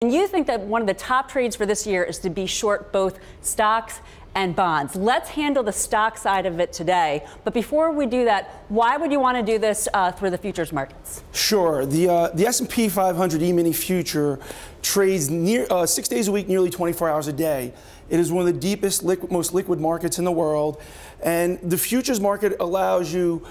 And you think that one of the top trades for this year is to be short both stocks and bonds. Let's handle the stock side of it today. But before we do that, why would you want to do this through the futures markets? Sure. The S&P 500 E-mini future trades 6 days a week, nearly 24 hours a day. It is one of the deepest, most liquid markets in the world. And the futures market allows you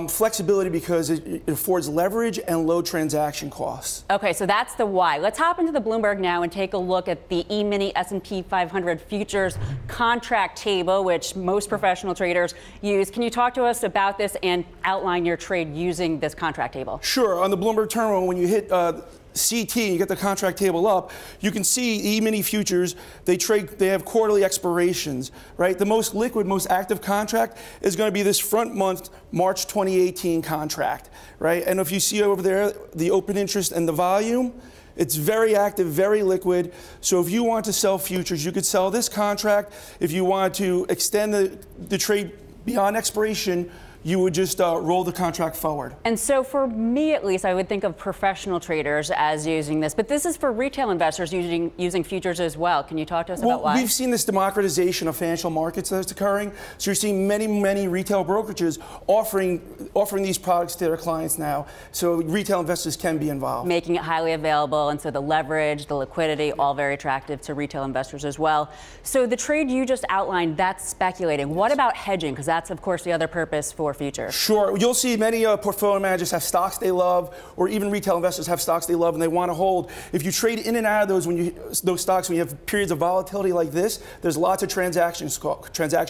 flexibility because it affords leverage and low transaction costs. Okay, so that's the why. Let's hop into the Bloomberg now and take a look at the E-mini S&P 500 futures contract table, which most professional traders use. Can you talk to us about this and outline your trade using this contract table? Sure. On the Bloomberg terminal, when you hit CT and you get the contract table up, you can see E-mini futures, they have quarterly expirations, right? The most liquid, most active contract is going to be this front month, March 2018 contract, right? And if you see over there the open interest and the volume, it's very active, very liquid. So if you want to sell futures, you could sell this contract. If you want to extend the trade beyond expiration, you would just roll the contract forward. And so for me, at least, I would think of professional traders as using this. But this is for retail investors using futures as well. Can you talk to us about why? We've seen this democratization of financial markets that's occurring. So you're seeing many retail brokerages offering these products to their clients now. So retail investors can be involved. Making it highly available. And so the leverage, the liquidity, all very attractive to retail investors as well. So the trade you just outlined, that's speculating. What about hedging? Because that's, of course, the other purpose for future. Sure. You'll see many portfolio managers have stocks they love, or even retail investors have stocks they love and they want to hold. If you trade in and out of those stocks when you have periods of volatility like this, there's lots of transaction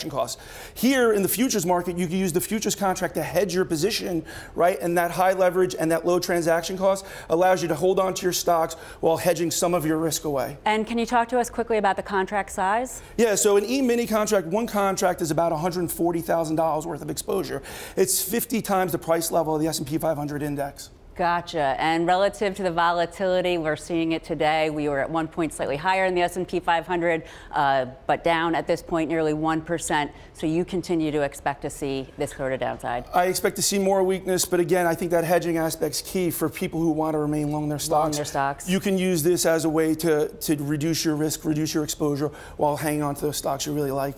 costs. Here in the futures market, you can use the futures contract to hedge your position, right? And that high leverage and that low transaction cost allows you to hold on to your stocks while hedging some of your risk away. And can you talk to us quickly about the contract size? Yeah, so an E-mini contract, one contract is about $140,000 worth of exposure. It's 50 times the price level of the S&P 500 index. Gotcha. And relative to the volatility, we're seeing it today. We were at one point slightly higher in the S&P 500, but down at this point nearly 1%. So you continue to expect to see this sort of downside? I expect to see more weakness, but again, I think that hedging aspect's key for people who want to remain long their stocks. You can use this as a way to reduce your risk, reduce your exposure while hanging on to those stocks you really like.